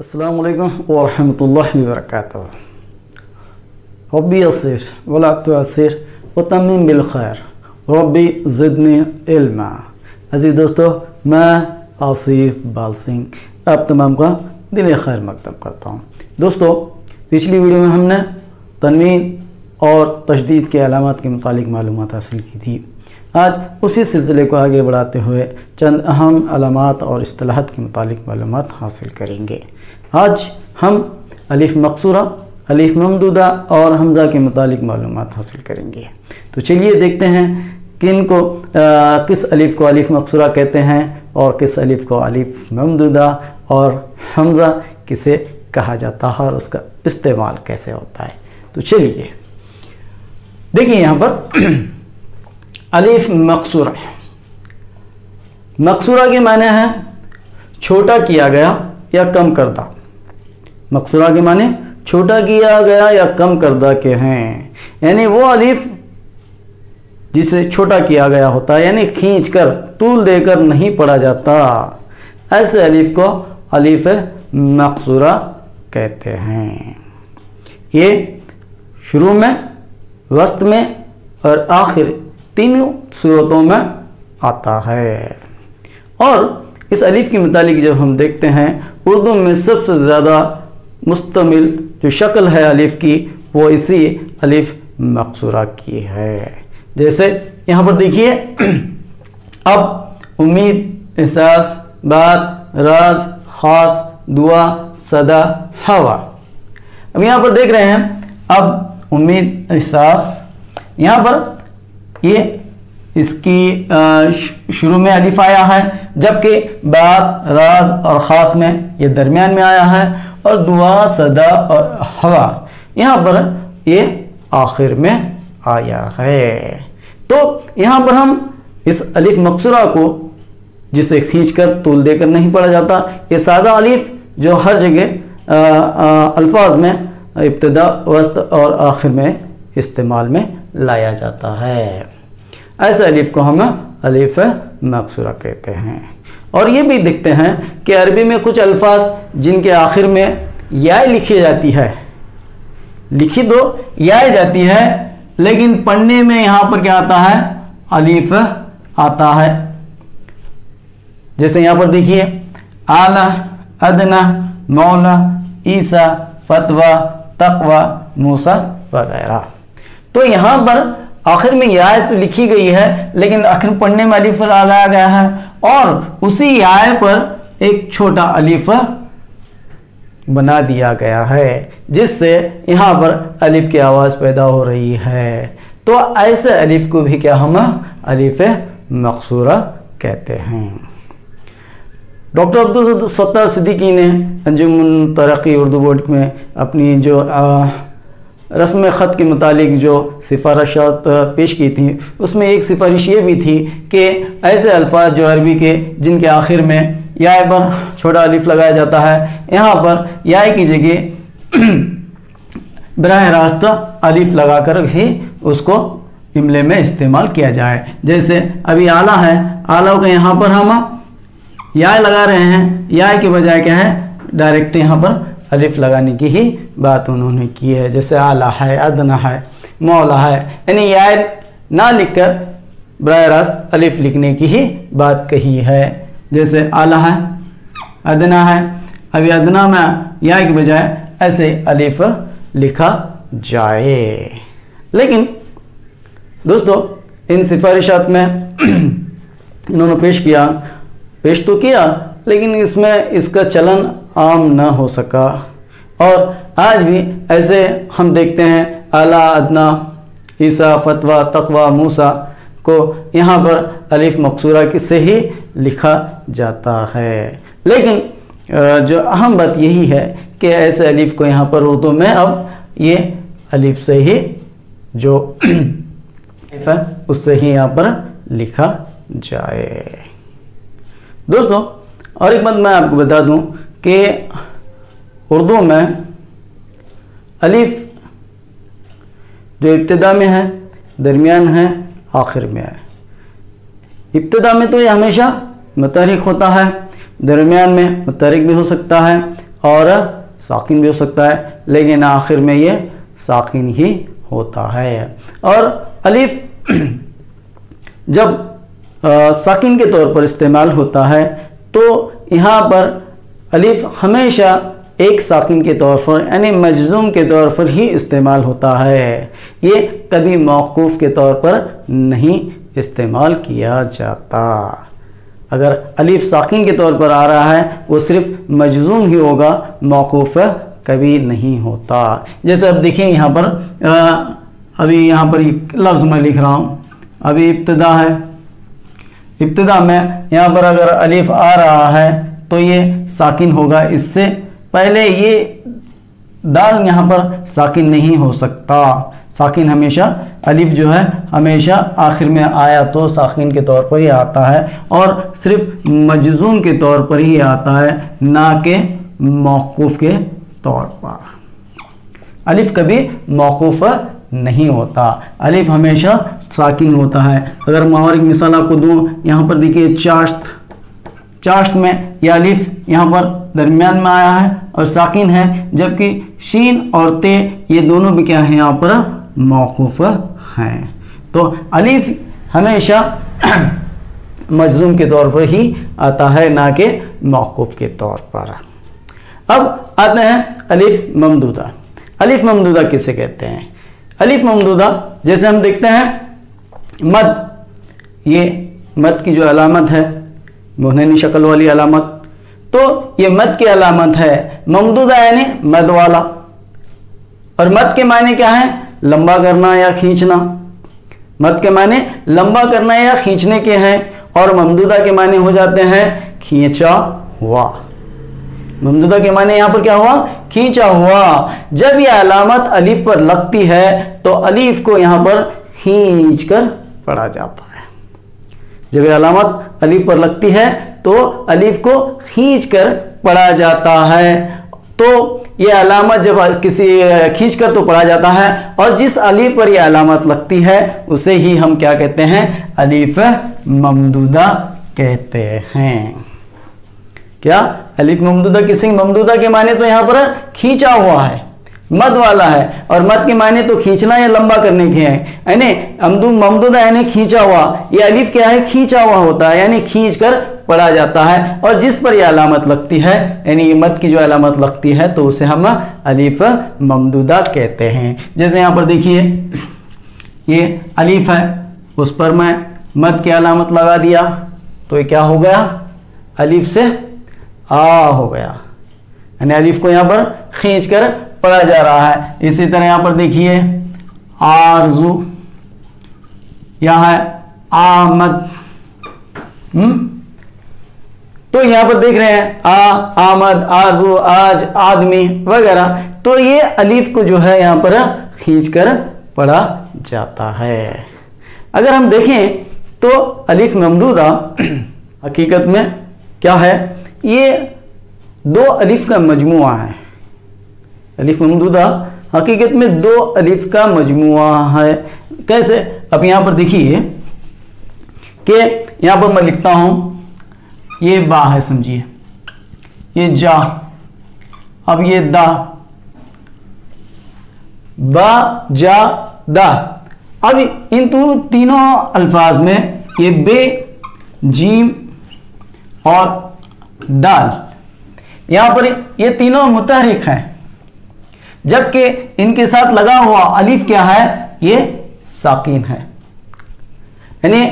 अस्सलामु अलैकुम वरहमतुल्लाहि वबरकातुहू। रब्बी यस्सिर वला तुअस्सिर वतम्मिम बिल खैर रब्बी ज़िदनी इल्मा। अज़ीज़ दोस्तों, मैं आसिफ बाल सिंह आप तमाम का दिल खैर मकदम करता हूँ। दोस्तों, पिछली वीडियो में हमने तन्वीन और तशदीद के अलामात के मुतालिक मालूमात हासिल की थी। आज उसी सिलसिले को आगे बढ़ाते हुए चंद अहम अलामात और इस्तिलाहात के मुतालिक मालूमात हासिल करेंगे। आज हम अलिफ मकसूरा, अलिफ ममदूदा और हमज़ा के मुतालिक मालूमात हासिल करेंगे। तो चलिए देखते हैं किस अलिफ को अलिफ मकसूरा कहते हैं और किस अलिफ को अलिफ ममदूदा और हमज़ा किसे कहा जाता है और उसका इस्तेमाल कैसे होता है। तो चलिए देखिए, यहाँ पर अलिफ मकसूरा, मकसूरा के माने हैं छोटा किया गया या कम करदा। मकसूरा के माने छोटा किया गया या कम करदा के हैं, यानी वो अलिफ जिसे छोटा किया गया होता है, यानी खींच कर तूल देकर नहीं पढ़ा जाता, ऐसे अलिफ को अलिफ मकसूरा कहते हैं। ये शुरू में, वस्त में और आखिर तीनों सूरतों में आता है। और इस अलिफ के मुतालिक जब हम देखते हैं, उर्दू में सबसे ज़्यादा मुस्तमिल जो शक्ल है अलिफ की, वो इसी अलिफ मकसूरा की है। जैसे यहाँ पर देखिए, अब, उम्मीद, एहसास, बात, राज, खास, दुआ, सदा, हवा। अब यहाँ पर देख रहे हैं, अब, उम्मीद, एहसास, यहाँ पर ये इसकी शुरू में अलिफ आया है, जबकि बात, राज और ख़ास में ये दरमियान में आया है, और दुआ, सदा और हवा यहाँ पर ये आखिर में आया है। तो यहाँ पर हम इस अलिफ मकसूरा को, जिसे खींचकर तूल देकर नहीं पढ़ा जाता, ये सादा अलिफ जो हर जगह अल्फाज में इब्तिदा, वस्त और आखिर में इस्तेमाल में लाया जाता है, ऐसे अलिफ को हम अलिफ मकसूरा कहते हैं। और ये भी देखते हैं कि अरबी में कुछ अल्फाज जिनके आखिर में या लिखी जाती है, लिखी दो या जाती है, लेकिन पढ़ने में यहाँ पर क्या आता है, अलिफ आता है। जैसे यहाँ पर देखिए, आला, अदना, मौला, ईसा, फतवा, तकवा, मूसा वगैरह। तो यहाँ पर आखिर में या तो लिखी गई है, लेकिन आखिर पढ़ने में अलिफ लगाया गया है, और उसी या पर एक छोटा अलिफ बना दिया गया है, जिससे यहाँ पर अलिफ की आवाज़ पैदा हो रही है। तो ऐसे अलिफ को भी क्या हम अलिफ मकसूरा कहते हैं। डॉक्टर अब्दुल सत्तार सिद्दीकी ने अंजुमन तरक्की उर्दू बोर्ड में अपनी जो रस्म ख़त के मुतालिक जो सिफारिशात पेश की थी, उसमें एक सिफारिश ये भी थी कि ऐसे अल्फाज जो अरबी के जिनके आखिर में या पर छोटा अलिफ लगाया जाता है, यहाँ पर या की जगह बराह रास्त अलिफ लगाकर ही उसको इमले में इस्तेमाल किया जाए। जैसे अभी आला है, आला को यहाँ पर हम या लगा रहे हैं, या के बजाय क्या है, डायरेक्ट यहाँ पर अलिफ लगाने की ही बात उन्होंने की है। जैसे आला है, अदना है, मौला है, यानी या ना लिखकर बराह रास्त अलिफ लिखने की ही बात कही है। जैसे आला है, अदना है, अभी अदना में या के बजाय ऐसे अलिफ लिखा जाए। लेकिन दोस्तों, इन सिफारिशात में इन्होंने पेश तो किया, लेकिन इसमें इसका चलन आम ना हो सका। और आज भी ऐसे हम देखते हैं, आला, अदना, ईसा, फतवा, तकवा, मूसा को यहाँ पर अलिफ मकसूरा से ही लिखा जाता है। लेकिन जो अहम बात यही है कि ऐसे अलिफ को यहाँ पर उर्दू में अब ये अलिफ से ही जो अलिफ है उससे ही यहाँ पर लिखा जाए। दोस्तों, और एक बात मैं आपको बता दूं कि उर्दू में अलिफ जो इब्तिदा में है, दरमियान है, आखिर में है। इब्तिदा में तो ये हमेशा मुतहरिक होता है, दरमियान में मुतहरिक भी हो सकता है, और साकिन भी हो सकता है, लेकिन आखिर में ये साकिन ही होता है। और अलिफ जब साकिन के तौर पर इस्तेमाल होता है तो यहाँ पर अलिफ हमेशा एक साकिन के तौर पर यानी मजज़ूम के तौर पर ही इस्तेमाल होता है, ये कभी मौकूफ़ के तौर पर नहीं इस्तेमाल किया जाता। अगर अलिफ साकिन के तौर पर आ रहा है वो सिर्फ मजज़ूम ही होगा, मौकूफ़ कभी नहीं होता। जैसे अब देखिए यहाँ पर अभी यहाँ पर लफ्ज़ मैं लिख रहा हूँ, अभी इब्तिदा है, इब्तिदा में यहाँ पर अगर अलिफ आ रहा है तो ये साकिन होगा, इससे पहले ये दाल यहाँ पर साकिन नहीं हो सकता। साकिन हमेशा अलिफ जो है हमेशा आखिर में आया तो साकिन के तौर पर ही आता है और सिर्फ मजज़ूम के तौर पर ही आता है, ना कि मौकूफ़ के तौर पर। अलिफ कभी मौकूफ़ नहीं होता, अलिफ हमेशा साकिन होता है। अगर मैं और एक मिसाल आपको दूँ, यहाँ पर देखिए चाश्त, चाश्त में यह अलिफ यहाँ पर दरमियान में आया है और साकिन है, जबकि शीन और ते ये दोनों भी क्या हैं यहाँ पर मौकूफ़ हैं। तो अलिफ हमेशा मजज़ूम के तौर पर ही आता है, ना कि मौकूफ़ के तौर पर। अब आते हैं अलिफ ममदूदा। अलिफ ममदूदा किसे कहते हैं? अलिफ ममदूदा जैसे हम देखते हैं मद, ये मद की जो अलामत है मुहननी शक्ल वाली अलामत, तो ये मद की अलामत है। ममदूदा यानी मद वाला, और मद के मायने क्या है? लंबा करना या खींचना। मद के मायने लंबा करना या खींचने के हैं, और ममदूदा के मायने हो जाते हैं खींचा हुआ। ममदूदा के मायने यहां पर क्या हुआ? खींचा हुआ। जब यह अलामत अलिफ पर लगती है तो अलिफ को यहां पर खींच कर पढ़ा जाता है। जब यह अलामत अलिफ पर लगती है तो अलिफ को खींच कर पढ़ा जाता है। तो यह अलामत जब किसी खींच कर तो पढ़ा जाता है, और जिस अलिफ पर यह अलामत लगती है उसे ही हम क्या कहते हैं? अलिफ ममदूदा कहते हैं। क्या? अलिफ ममदूदा किसी ममदूदा के माने तो यहाँ पर खींचा हुआ है, मद वाला है, और मद के माने तो खींचना या लंबा करने के हैं, यानी ममदूदा यानी खींचा हुआ। ये अलिफ क्या है? खींचा हुआ होता है, यानी खींच कर पढ़ा जाता है, और जिस पर यह अलामत लगती है यानी ये मद की जो अलामत लगती है तो उसे हम अलिफ ममदूदा कहते हैं। जैसे यहाँ पर देखिए ये अलिफ है, उस पर मैं मद की अलामत लगा दिया तो ये क्या हो गया? अलिफ से आ हो गया, यानी अलिफ को यहाँ पर खींच कर पढ़ा जा रहा है। इसी तरह यहाँ पर देखिए आरजू, यहाँ है आमद। तो यहाँ पर देख रहे हैं आमद, आरजू, आज, आदमी वगैरह, तो ये अलिफ को जो है यहाँ पर खींच कर पढ़ा जाता है। अगर हम देखें तो अलिफ ममदूदा हकीकत में क्या है? ये दो अलिफ का मजमुआ है। अलिफ ममदूदा हकीकत में दो अलिफ का मजमुआ है। कैसे? अब यहाँ पर देखिए कि यहाँ पर मैं लिखता हूँ, ये बा है समझिए, ये जा, अब ये दा, बा जा दा। अब इन तीनों अल्फाज में ये बे, जीम और दाल, यहां पर ये तीनों मुतहरिक हैं, जबकि इनके साथ लगा हुआ अलिफ क्या है? ये साकिन है। यानी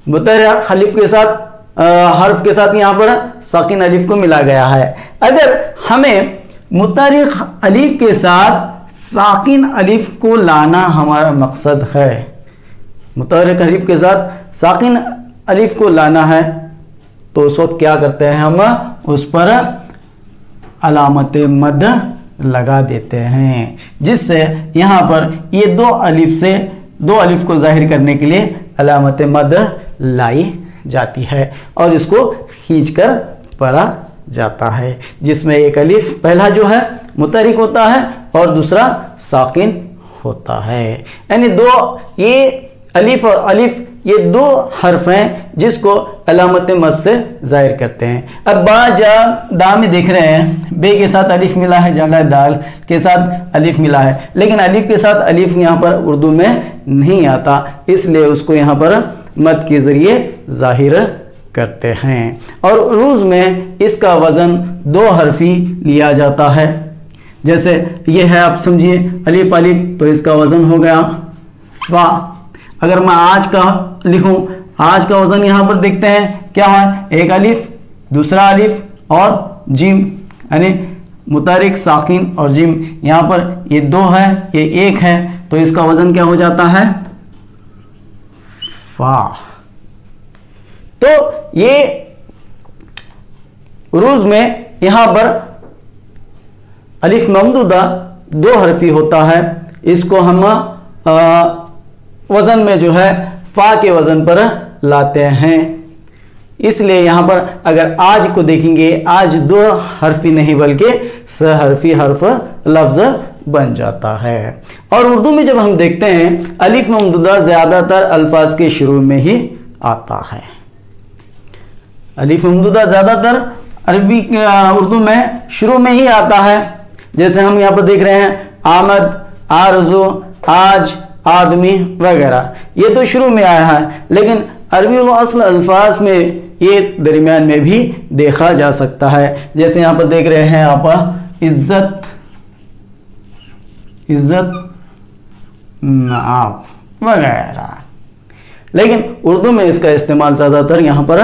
मुतहरिक अलिफ के साथ हर्फ के साथ यहां पर साकिन अलिफ को मिला गया है। अगर हमें मुतहरिक अलिफ के साथ साकिन अलिफ को लाना हमारा मकसद है, मुतहरिक अलिफ के साथ साकिन अलिफ को लाना है, तो उस वक्त क्या करते हैं? हम उस पर अलामत मद लगा देते हैं, जिससे यहाँ पर ये दो अलिफ को जाहिर करने के लिए अलामत मद लाई जाती है और इसको खींचकर पढ़ा जाता है, जिसमें एक अलिफ पहला जो है मुतहरिक होता है और दूसरा साकिन होता है। यानी दो ये अलिफ और अलिफ ये दो हर्फ हैं जिसको अलामत मद से जाहिर करते हैं। अब बा जा दा में देख रहे हैं बे के साथ अलिफ मिला है, जगह दाल के साथ अलिफ मिला है, लेकिन अलिफ के साथ अलिफ यहाँ पर उर्दू में नहीं आता, इसलिए उसको यहाँ पर मद के ज़रिए जाहिर करते हैं। और उरूज में इसका वज़न दो हरफी लिया जाता है। जैसे ये है, आप समझिए अलिफ अलिफ, तो इसका वज़न हो गया फा। अगर मैं आज का लिखूं, आज का वज़न यहाँ पर देखते हैं क्या है, एक अलिफ, दूसरा अलिफ और जिम, यानी मुतारिक साकिन और जिम। यहाँ पर ये दो है, ये एक है, तो इसका वज़न क्या हो जाता है, फा। तो ये उरूज में यहाँ पर अलिफ ममदूदा दो हरफी होता है, इसको हम वज़न में जो है फा के वज़न पर लाते हैं। इसलिए यहाँ पर अगर आज को देखेंगे, आज दो हरफी नहीं बल्कि सहरफी हर्फ लफ्ज़ बन जाता है। और उर्दू में जब हम देखते हैं अलिफ ममदूदा ज़्यादातर अल्फाज के शुरू में ही आता है। अलिफ ममदूदा ज़्यादातर अरबी उर्दू में शुरू में ही आता है। जैसे हम यहाँ पर देख रहे हैं आमद, आरज़ू, आज, आदमी वगैरह, ये तो शुरू में आया है, लेकिन अरबी असल अल्फाज में ये दरमियान में भी देखा जा सकता है। जैसे यहाँ पर देख रहे हैं आप इज्जत, इज्जत आप वगैरह, लेकिन उर्दू में इसका इस्तेमाल ज़्यादातर यहाँ पर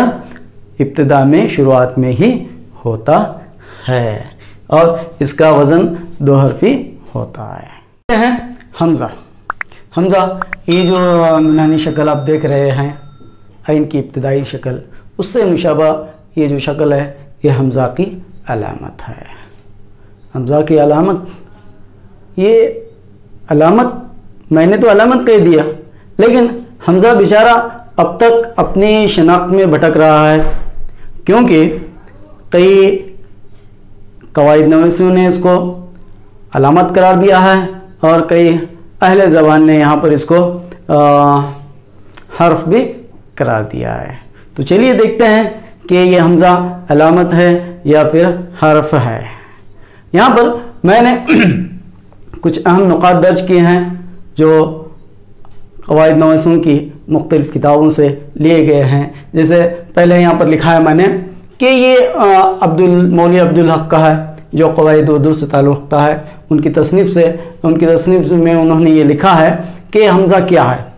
इब्तिदा में, शुरुआत में ही होता है और इसका वज़न दो हरफी होता है। हमज़ा, हमज़ा ये जो यूनानी शक्ल आप देख रहे हैं, आइन की इब्तिदाई शक्ल, उससे मुशाबा ये जो शक्ल है ये हमज़ा की अलामत है। हमज़ा की अलामत, ये अलामत मैंने तो अलामत कह दिया, लेकिन हमज़ा बेचारा अब तक अपनी शनाख्त में भटक रहा है, क्योंकि कई कवायद नवीसों ने इसको अलामत करार दिया है और कई अहले ज़बान ने यहाँ पर इसको हर्फ भी करार दिया है। तो चलिए देखते हैं कि ये हमज़ा अलामत है या फिर हर्फ है। यहाँ पर मैंने कुछ अहम नुकात दर्ज किए हैं जो कवायद नवीसों की मुख्तलिफ़ किताबों से लिए गए हैं। जैसे पहले यहाँ पर लिखा है मैंने कि ये मौलवी अब्दुल हक का है, जो कवायद उर्दू से ताल्लुक़ रखता है। उनकी तसनीफ़ में उन्होंने ये लिखा है कि हमज़ा क्या है।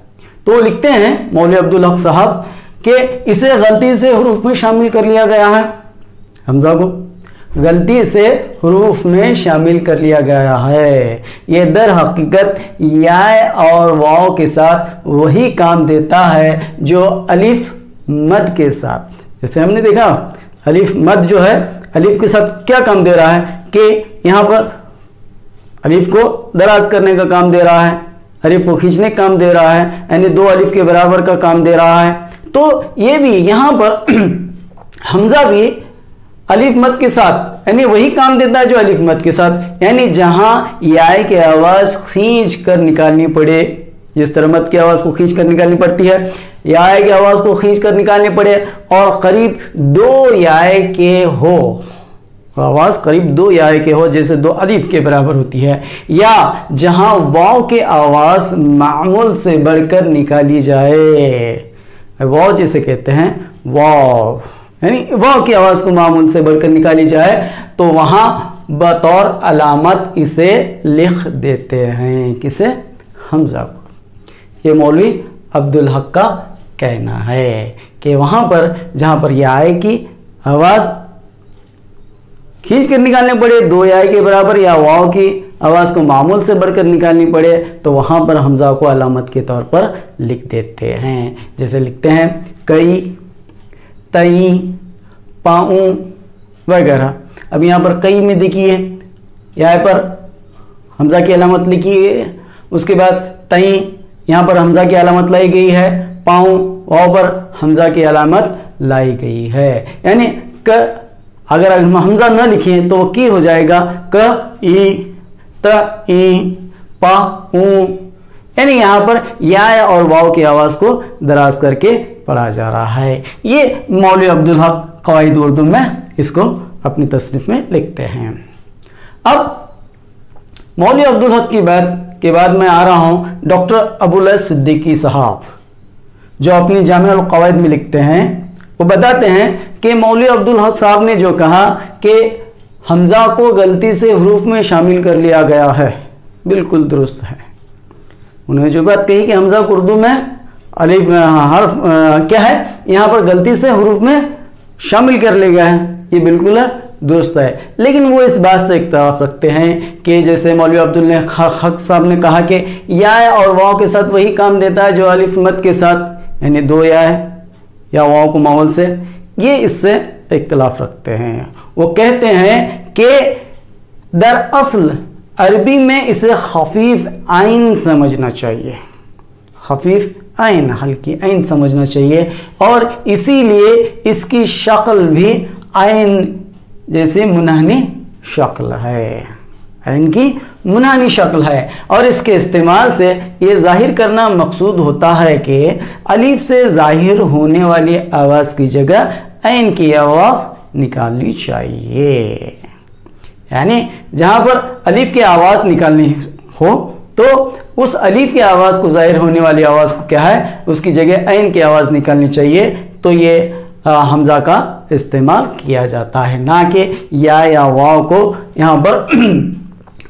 तो वो लिखते हैं मौलवी अब्दुल हक साहब कि इसे गलती से हुरूफ में शामिल कर लिया गया है। हमज़ा को गलती से हुरूफ में शामिल कर लिया गया है। ये दर हकीकत या और वाव के साथ वही काम देता है जो अलिफ मद के साथ, जैसे हमने देखा अलिफ मद जो है अलिफ के साथ क्या काम दे रहा है कि यहाँ पर अलिफ को दराज करने का काम दे रहा है, अलिफ को खींचने का काम दे रहा है, यानी दो अलिफ के बराबर का काम दे रहा है। तो ये भी यहाँ पर हमज़ा भी अलिफ मद के साथ यानी वही काम देता है जो अलिफ मद के साथ, यानी जहाँ याय की आवाज़ खींच कर निकालनी पड़े, जिस तरह मद की आवाज़ को खींच कर निकालनी पड़ती है, याय की आवाज़ को खींच कर निकालनी पड़े और करीब दो याय के हो, आवाज़ करीब दो याय के हो, जैसे दो अलिफ के बराबर होती है, या जहाँ वाव के आवाज़ मामूल से बढ़कर निकाली जाए, वाव जिसे कहते हैं वाव, यानी वाव की आवाज़ को मामूल से बढ़कर निकाली जाए, तो वहाँ बतौर अलामत इसे लिख देते हैं, किसे, हमज़ा को। ये मौलवी अब्दुल हक का कहना है कि वहाँ पर जहाँ पर याय की आवाज़ खींच कर निकालने पड़े दो याय के बराबर, या वाव की आवाज़ को मामूल से बढ़कर निकालनी पड़े, तो वहाँ पर हमज़ा को अलामत के तौर पर लिख देते हैं। जैसे लिखते हैं कई, तई, पाऊँ वगैरह। अब यहाँ पर कई में देखिए यहाँ पर हमज़ा की अलामत लिखी है, उसके बाद तई यहाँ पर हमज़ा की अलामत लाई गई है, पाऊँ वाव पर हमज़ा की अलामत लाई गई है, यानी क अगर हम हमज़ा न लिखें तो की हो जाएगा क, ई, त, ई, पा, ऊ, यानी यहाँ पर या और वाव की आवाज़ को दराज करके पढ़ा जा रहा है। ये मौलवी अब्दुल हक कवायद उर्दू में इसको अपनी तसनीफ में लिखते हैं। अब मौलवी अब्दुल हक की बात के बाद मैं आ रहा हूँ डॉक्टर अबुल अज़ सिद्दीकी साहब, जो अपनी जामिअल क़वाइद में लिखते हैं। वो बताते हैं कि मौलवी अब्दुल हक साहब ने जो कहा कि हमज़ा को गलती से हरूफ में शामिल कर लिया गया है, बिल्कुल दुरुस्त है। उन्होंने जो बात कही कि हमज़ा को उर्दू में अलिफ हर्फ क्या है, यहाँ पर गलती से हरूफ में शामिल कर लिया गया है, ये बिल्कुल दुरुस्त है। लेकिन वो इस बात से इख्तिलाफ रखते हैं कि जैसे मौलवी अब्दुल हक साहब ने कहा कि या और वाव के साथ वही काम देता है जो अलिफ मद के साथ, यानी दो या वाव को मावल से, ये इससे इख्तिलाफ रखते हैं। वो कहते हैं कि दरअसल अरबी में इसे खफीफ आइन समझना चाहिए, खफीफ आइन, हल्की आइन समझना चाहिए, और इसीलिए इसकी शक्ल भी आइन जैसे मुनहनी शक्ल है, इनकी मुनानी शक्ल है। और इसके इस्तेमाल से ये जाहिर करना मकसूद होता है कि अलिफ से जाहिर होने वाली आवाज़ की जगह ऐन की आवाज़ निकालनी चाहिए। यानी जहाँ पर अलिफ की आवाज़ निकालनी हो तो उस अलिफ की आवाज़ को जाहिर होने वाली आवाज़ को क्या है, उसकी जगह ऐन की आवाज़ निकालनी चाहिए। तो ये हमज़ा का इस्तेमाल किया जाता है, ना कि या वाव को यहाँ पर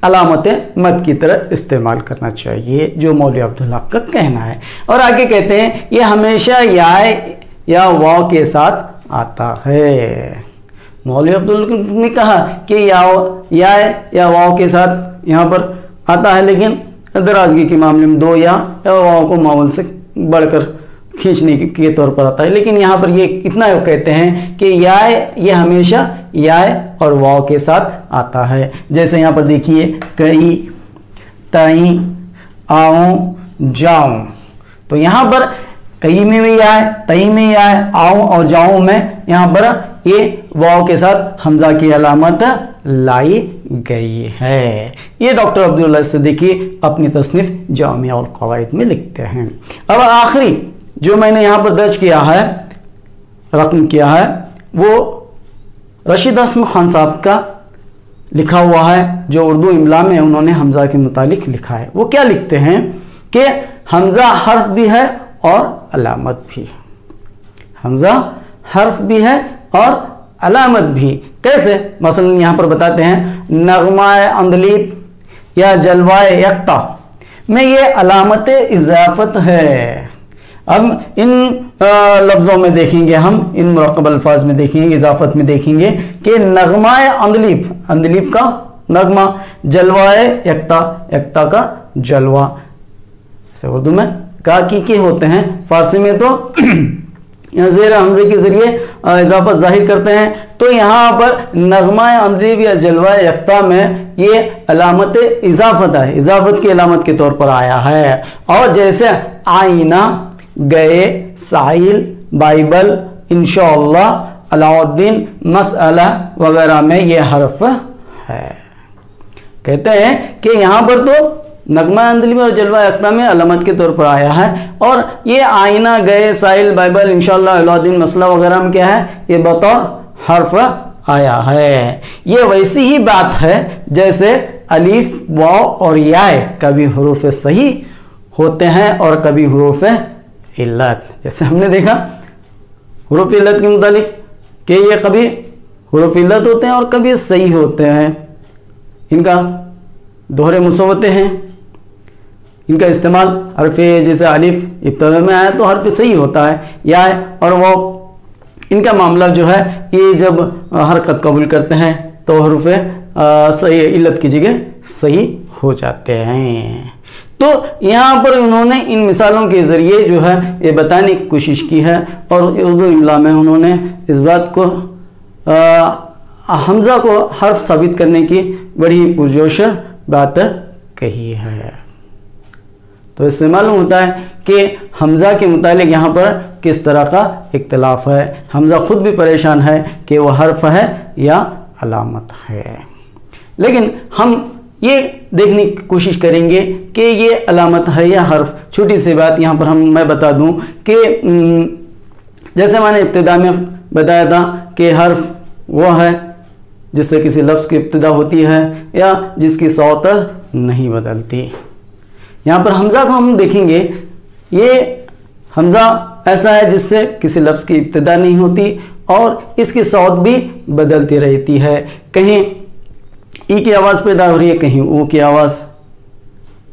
अलामत मद की तरह इस्तेमाल करना चाहिए, जो मौलवी अब्दुल हक का कहना है। और आगे कहते हैं ये हमेशा या वाव के साथ आता है। मौलवी अब्दुल ने कहा कि या वाव के साथ यहाँ पर आता है, लेकिन दराजगी के मामले में दो या वाव को मावल से बढ़कर खींचने के तौर पर आता है। लेकिन यहाँ पर ये इतना कहते हैं कि ये हमेशा या और वाव के साथ आता है। जैसे यहाँ पर देखिए कई, तई, आऊं, जाऊं, तो यहाँ पर कई में भी या है, तई में या है, आऊं और जाऊं में यहाँ पर ये वाव के साथ हमजा की अलामत लाई गई है। ये डॉक्टर अब्दुल अज़ सिद्दीकी अपनी तसनीफ जामिअल क़वाइद में लिखते हैं। अब आखिरी जो मैंने यहाँ पर दर्ज किया है, रकम किया है, वो रशीद हसन खान साहब का लिखा हुआ है, जो उर्दू इमला में उन्होंने हमज़ा के मुतालिक लिखा है। वो क्या लिखते हैं कि हमज़ा हर्फ भी है और अलामत भी, हमज़ा हर्फ भी है और अलामत भी। कैसे? मसलन यहाँ पर बताते हैं नगमाए अंदलीब या जलवाए यक्ता में ये अलामत इजाफत है। अब इन लफ्ज़ों में देखेंगे, हम इन मुरक्कब अल्फाज में देखेंगे, इजाफत में देखेंगे कि नगमाए अंदलीब, अंदलीब का नगमा, जलवाए यक्ता, यक्ता का जलवा, ऐसे उर्दू में काकी के होते हैं, फारसी में तो ज़ेर हमज़े के ज़रिए इजाफत जाहिर करते हैं। तो यहाँ पर नगमाए अंदलीब या जलवाए यक्ता में ये अलामत इजाफत है, इजाफत की अलामत के तौर पर आया है। और जैसे आईना, गए, साहिल, बाइबल, इंशाअल्लाह, अलाउद्दीन, मसअला वगैरह में ये हर्फ है। कहते हैं कि यहाँ पर तो नगमा अंदलीब और जलवा यक्ता में अलामत के तौर पर आया है, और ये आईना, गए, साहिल, बाइबल, इंशाअल्लाह, अलाउद्दीन, मसला वगैरह में क्या है, ये बतौर हर्फ आया है। ये वैसी ही बात है जैसे अलीफ, वाव और या कभी हुरूफ सही होते हैं और कभी हुरूफ इल्लत। जैसे हमने देखा हुरूफ इल्लत के मुतालिक कि ये कभी हुरूफ इल्लत होते हैं और कभी सही होते हैं, इनका दोहरे मुसव्वते हैं, इनका इस्तेमाल हर्फ जैसे अलिफ इब्तिदा में आया तो हर्फ सही होता है, या और वो इनका मामला जो है ये जब हरकत कबूल करते हैं तो हर्फ सही इल्लत की जगह सही हो जाते हैं। तो यहाँ पर उन्होंने इन मिसालों के ज़रिए जो है ये बताने की कोशिश की है, और उर्दू इमला में उन्होंने इस बात को हमज़ा को हर्फ साबित करने की बड़ी पुरजोश बात कही है। तो इससे मालूम होता है कि हमज़ा के मुतालिक यहाँ पर किस तरह का इख्तिलाफ है। हमज़ा खुद भी परेशान है कि वह हर्फ है या अलामत है। लेकिन हम ये देखने की कोशिश करेंगे कि ये अलामत है या हर्फ। छोटी सी बात यहाँ पर मैं बता दूँ कि जैसे मैंने इब्तिदा में बताया था कि हर्फ वो है जिससे किसी लफ्ज़ की इब्तिदा होती है या जिसकी सौत नहीं बदलती। यहाँ पर हमज़ा को हम देखेंगे, ये हमज़ा ऐसा है जिससे किसी लफ्ज़ की इब्तिदा नहीं होती और इसकी सौत भी बदलती रहती है। कहीं ई की आवाज़ पैदा हो रही है, कहीं ओ की आवाज़,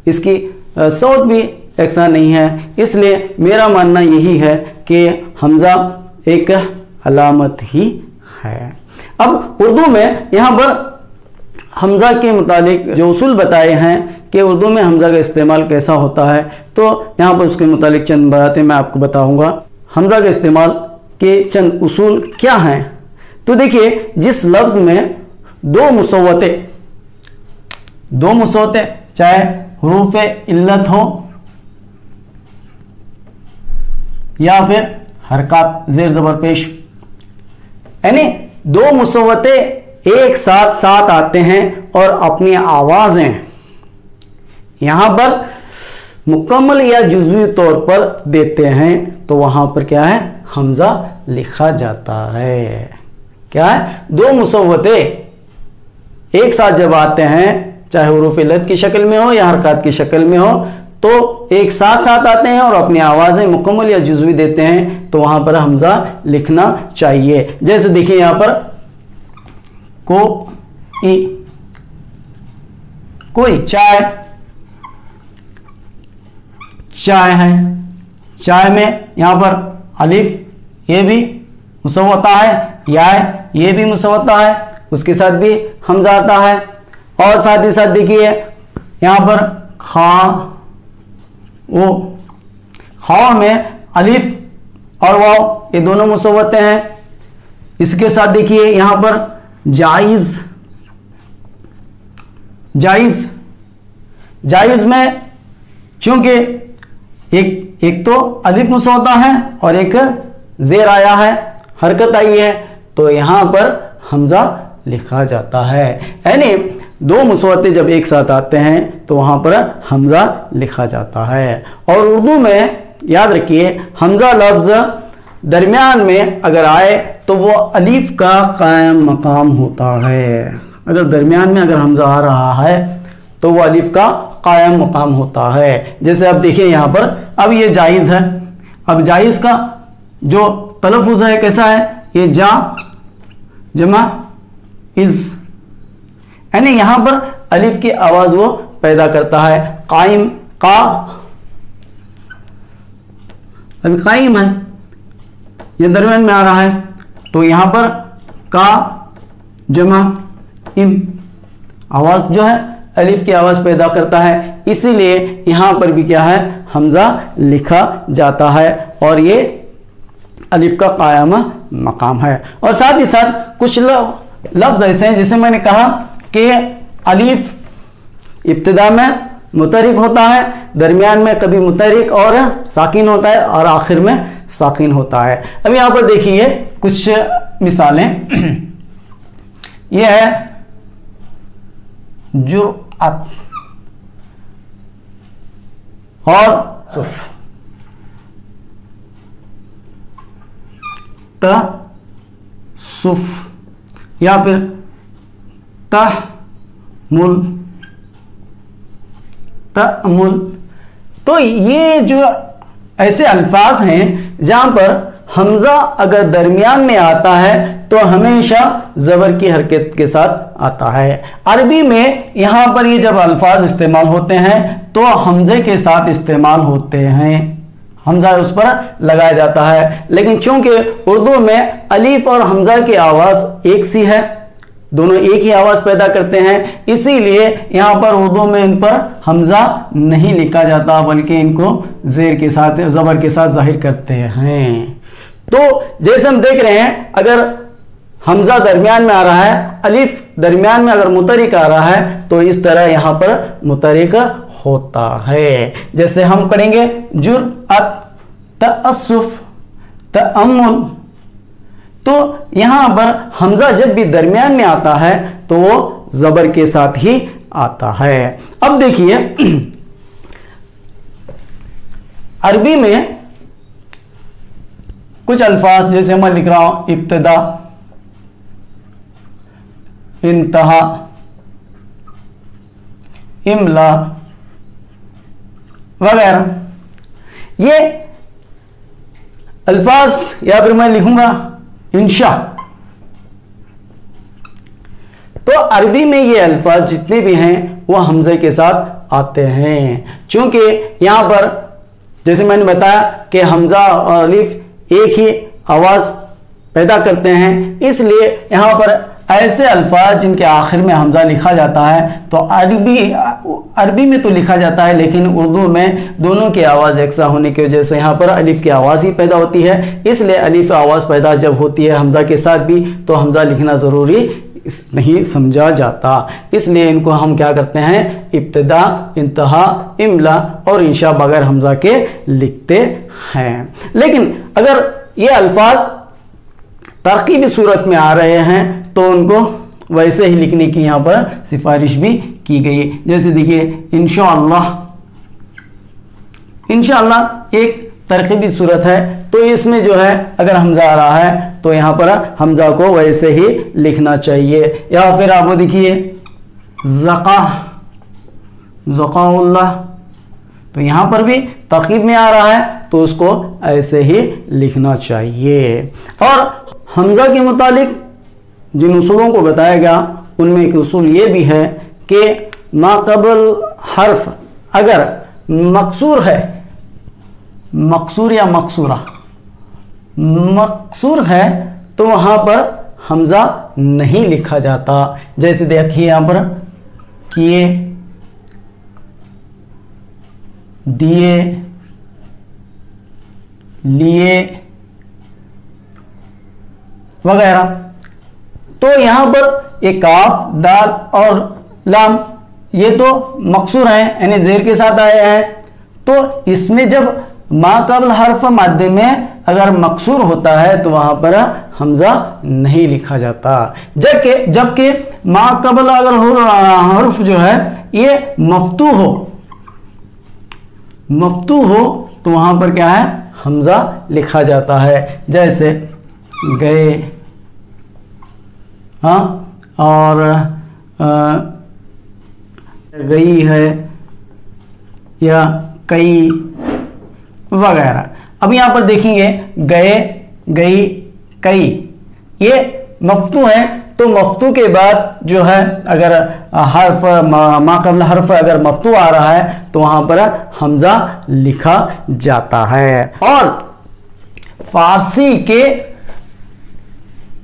इसकी सौत भी एकसा नहीं है। इसलिए मेरा मानना यही है कि हमज़ा एक अलामत ही है। अब उर्दू में यहाँ पर हमज़ा के मुतालिक जो उसूल बताए हैं कि उर्दू में हमज़ा का इस्तेमाल कैसा होता है, तो यहाँ पर उसके मुतालिक चंद बातें मैं आपको बताऊँगा। हमज़ा के इस्तेमाल के चंद उसूल क्या हैं। तो देखिए, जिस लफ्ज़ में दो मुसव्वते चाहे हुरूफ इल्लत हो या फिर हरकत ज़ेर ज़बर पेश, यानी दो मुसव्वते एक साथ आते हैं और अपनी आवाज़ें यहाँ पर मुकम्मल या जुज़वी तौर पर देते हैं, तो वहाँ पर क्या है, हमज़ा लिखा जाता है। क्या है, दो मुसव्वते एक साथ जब आते हैं, चाहे हुरूफ इल्लत की शक्ल में हो या हरकत की शक्ल में हो, तो एक साथ आते हैं और अपनी आवाज़ें मुकम्मल या जुज़वी देते हैं, तो वहाँ पर हमज़ा लिखना चाहिए। जैसे देखिए यहाँ पर कोई चाय है, चाय में यहाँ पर अलिफ ये भी मुसव्वता है, या ये भी मुसव्वता है, उसके साथ भी हमज़ा आता है। और साथ ही साथ देखिए यहाँ पर खा में अलिफ और वाव ये दोनों मुसव्वते हैं। इसके साथ देखिए यहाँ पर जायज़ में चूंकि एक तो अलिफ मुसव्वता है और एक ज़ेर आया है, हरकत आई है, तो यहाँ पर हमज़ा लिखा जाता है। यानी दो मुसव्वते जब एक साथ आते हैं तो वहाँ पर हमज़ा लिखा जाता है। और उर्दू में याद रखिए, हमज़ा लफ्ज़ दरमियान में अगर आए तो वो अलिफ का कायम मकाम होता है। अगर दरमियान में अगर हमज़ा आ रहा है तो वो अलिफ का कायम मकाम होता है। जैसे अब देखिए यहाँ पर, अब ये जायज़ है, अब जायज़ का जो तलफ़ुज़ है कैसा है, ये जा जमा इज़, यानी यहाँ पर अलिफ की आवाज़ वो पैदा करता है। कायम का, अभी कायम है, ये दरमियान में आ रहा है, तो यहाँ पर का जमा इम, आवाज़ जो है अलिफ की आवाज़ पैदा करता है, इसीलिए यहाँ पर भी क्या है, हमज़ा लिखा जाता है और ये अलिफ का कायम मकाम है। और साथ ही साथ कुछ लफ्ज़ ऐसे हैं जिसे मैंने कहा कि अलिफ इब्तिदा में मुतहरिक होता है, दरमियान में कभी मुतहरिक और साकिन होता है और आखिर में साकिन होता है। अब यहाँ पर देखिए कुछ मिसालें, यह है जुरअत और सुफ, सुफ या फिर तहमुल, तो ये जो ऐसे अल्फाज हैं जहां पर हमज़ा अगर दरमियान में आता है तो हमेशा ज़बर की हरकत के साथ आता है। अरबी में यहाँ पर ये जब अल्फाज इस्तेमाल होते हैं तो हमज़े के साथ इस्तेमाल होते हैं, हमज़ा उस पर लगाया जाता है। लेकिन चूंकि उर्दू में अलीफ और हमज़ा की आवाज़ एक सी है, दोनों एक ही आवाज़ पैदा करते हैं, इसीलिए यहाँ पर उर्दू में इन पर हमज़ा नहीं लिखा जाता, बल्कि इनको ज़ेर के साथ, ज़बर के साथ ज़ाहिर करते हैं। तो जैसे हम देख रहे हैं, अगर हमज़ा दरमियान में आ रहा है, अलिफ दरमियान में अगर मुतहरिक आ रहा है, तो इस तरह यहाँ पर मुतहरिक होता है। जैसे हम करेंगे जुरअत, तअस्सुफ, तअम्मुल, तो यहाँ पर हमज़ा जब भी दरमियान में आता है तो वो ज़बर के साथ ही आता है। अब देखिए अरबी में कुछ अल्फाज, जैसे मैं लिख रहा हूं इब्तिदा, इंतहा, इमला वगैरह, ये अल्फाज या फिर मैं लिखूंगा इंशा। तो अरबी में ये अल्फाज जितने भी हैं वो हमजे के साथ आते हैं, क्योंकि यहां पर जैसे मैंने बताया कि हमजा और अलिफ एक ही आवाज पैदा करते हैं, इसलिए यहां पर ऐसे अल्फाज जिनके आखिर में हमजा लिखा जाता है, तो अरबी में तो लिखा जाता है, लेकिन उर्दू में दोनों की आवाज़ एकसा होने की वजह से यहाँ पर अलिफ की आवाज़ ही पैदा होती है। इसलिए अलिफ आवाज़ पैदा जब होती है हमजा के साथ भी, तो हमजा लिखना ज़रूरी नहीं समझा जाता। इसलिए इनको हम क्या करते हैं, इब्तिदा, इंतहा, इमला और इंशा बगैर हमजा के लिखते हैं। लेकिन अगर ये अल्फाज तरकीबी सूरत में आ रहे हैं तो उनको वैसे ही लिखने की यहाँ पर सिफारिश भी की गई। जैसे देखिए इंशाअल्लाह, इंशाअल्लाह एक तरकीबी सूरत है, तो इसमें जो है अगर हमजा आ रहा है तो यहाँ पर हमजा को वैसे ही लिखना चाहिए। या फिर आप देखिए ज़क़ा, ज़क़ाउल्लाह, तो यहाँ पर भी तरकीब में आ रहा है तो उसको ऐसे ही लिखना चाहिए। और हमजा के मुतालिक जिन उसूलों को बताया गया उनमें एक उसूल ये भी है कि मा क़ब्ल हर्फ अगर मकसूर है, मकसूर या मकसूरा, मकसूर है तो वहाँ पर हमजा नहीं लिखा जाता। जैसे देखिए यहाँ पर किए, दिए, लिए वगैरह, तो यहाँ पर एक काफ, दाल और लाम ये तो मकसूर हैं, यानी ज़ेर के साथ आए हैं। तो इसमें जब मा क़ब्ल हर्फ मद्द में अगर मकसूर होता है तो वहाँ पर हमजा नहीं लिखा जाता। जबकि मा क़ब्ल अगर हर्फ जो है ये मफ्तू हो तो वहाँ पर क्या है, हमजा लिखा जाता है। जैसे गए, हाँ, और गई है या कई वगैरह। अब यहाँ पर देखेंगे गए, गई, कई, ये मफ्तू है, तो मफ्तू के बाद जो है अगर हर्फ मा क़ब्ल हर्फ अगर मफ्तू आ रहा है तो वहाँ पर हमजा लिखा जाता है। और फारसी के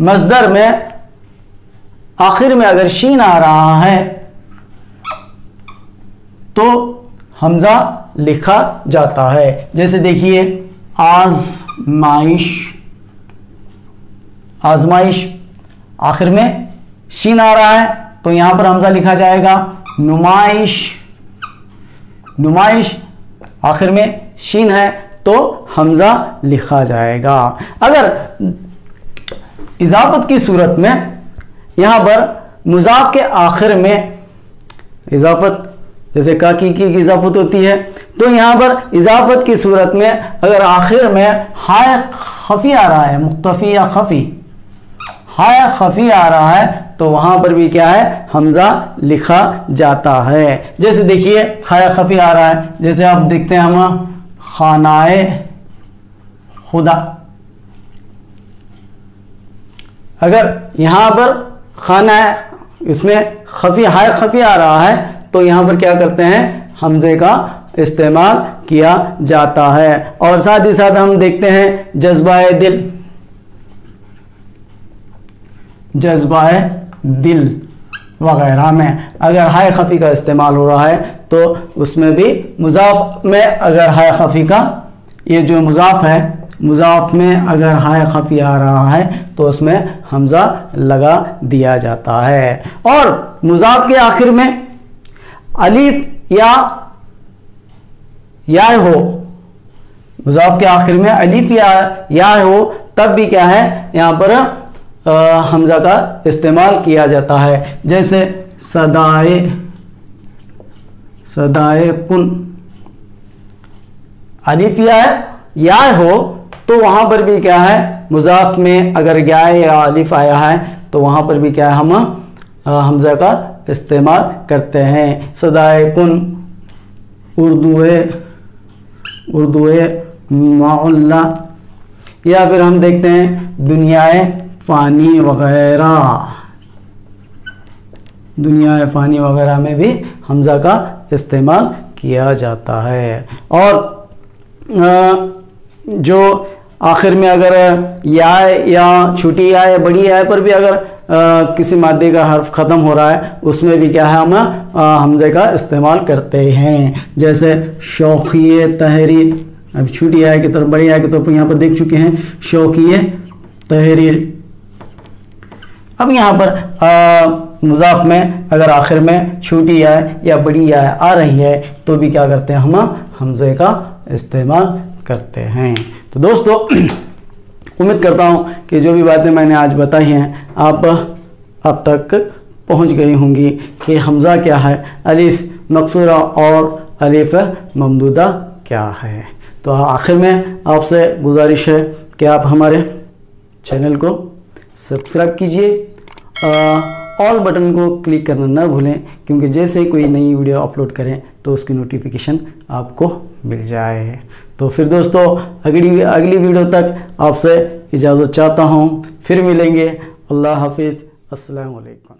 मस्दर में आखिर में अगर शीन आ रहा है तो हमजा लिखा जाता है। जैसे देखिए आज़माइश, आज़माइश आखिर में शीन आ रहा है तो यहां पर हमजा लिखा जाएगा। नुमाइश, नुमाइश आखिर में शीन है तो हमजा लिखा जाएगा। अगर इजाफत की सूरत में यहां पर मुजाफ के आखिर में इजाफत, जैसे का की इजाफत होती है, तो यहाँ पर इजाफत की सूरत में अगर आखिर में हाय खफी आ रहा है, मुख्तफी या खफी, हाय खफी आ रहा है तो वहाँ पर भी क्या है, हमजा लिखा जाता है। जैसे देखिए हाय खफी आ रहा है, जैसे आप देखते हैं हम खानाए खुदा, अगर यहाँ पर खाना इसमें खफी हाय खफी आ रहा है तो यहाँ पर क्या करते हैं, हमजे का इस्तेमाल किया जाता है। और साथ ही साथ हम देखते हैं जज्बाए दिल, जज्बाए दिल वगैरह में अगर हाय खफी का इस्तेमाल हो रहा है तो उसमें भी मुजाफ में अगर हाय खफी का, ये जो मुजाफ है, मुजाफ में अगर हाय खफी आ रहा है तो उसमें हमजा लगा दिया जाता है। और मुजाफ के आखिर में अलिफ या हो, मुजाफ के आखिर में अलिफ या हो तब भी क्या है, यहाँ पर हमजा का इस्तेमाल किया जाता है। जैसे सदाए सदाए कुन। अलिफ या हो तो वहां पर भी क्या है, मुजाफ में अगर या या अलिफ आया है तो वहां पर भी क्या है, हम हमजा का इस्तेमाल करते हैं। सदाए कुन, उर्दुए माउल्ला, या फिर हम देखते हैं दुनियाए फ़ानी वगैरह। दुनियाए फ़ानी वगैरह में भी हमजा का इस्तेमाल किया जाता है। और जो आखिर में अगर या छोटी या बड़ी या पर भी अगर किसी मादे का हर्फ ख़त्म हो रहा है उसमें भी क्या है, हम हमजे का इस्तेमाल करते हैं। जैसे शौक़िए तहरीर, अब छोटी आय की तरफ बड़ी आय की तरफ यहाँ पर देख चुके हैं, शौक़िए तहरीर। अब यहाँ पर मुज़ाफ में अगर आखिर में छोटी आय या बड़ी आय आ रही है तो भी क्या करते हैं, हम हमजे का इस्तेमाल करते हैं। तो दोस्तों उम्मीद करता हूँ कि जो भी बातें मैंने आज बताई हैं आप अब तक पहुँच गई होंगी कि हमज़ा क्या है, अलिफ मकसूरा और अलिफ ममदूदा क्या है। तो आखिर में आपसे गुजारिश है कि आप हमारे चैनल को सब्सक्राइब कीजिए, ऑल बटन को क्लिक करना ना भूलें, क्योंकि जैसे ही कोई नई वीडियो अपलोड करें तो उसकी नोटिफिकेशन आपको मिल जाए। तो फिर दोस्तों अगली वीडियो तक आपसे इजाज़त चाहता हूँ, फिर मिलेंगे। अल्लाह हाफिज़, अस्सलाम वालेकुम।